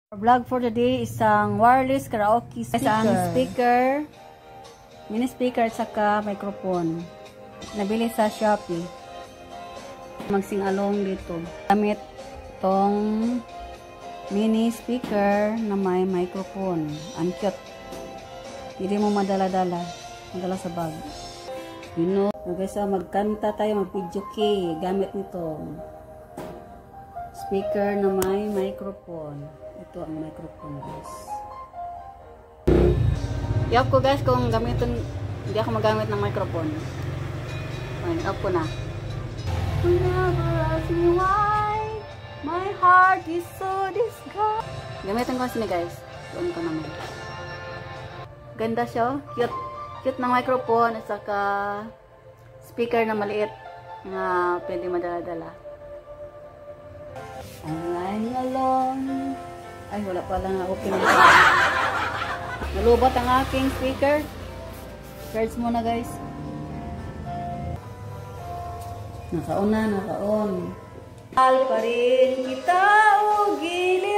Our vlog for today is ang wireless karaoke speaker. Mini speaker at saka microphone. Nabili sa Shopee. Mag-sing along dito. Gamit tong mini speaker na may microphone. Ang cute. Hindi mo madala-dala. Madala sa bag. You know, guys, magkanta tayo, mag-video key. Gamit nito. Speaker na may microphone. Ito ang microphone, guys. I-off ko, guys, kung gamitin, hindi ako magamit ng microphone. Ayun, off ko na. Whenever I ask me why my heart is so disgusted. Gamitin ko sini, guys. Doon ko naman. Ganda siya. Cute. Cute ng microphone at saka speaker na maliit na pwede madala-dala. I'm alone. Ay, wala pala nga okay na. Nalubot ang aking speaker. Charge muna, guys. Nakaon na, nakaon. Mahal pa rin kita o giliw.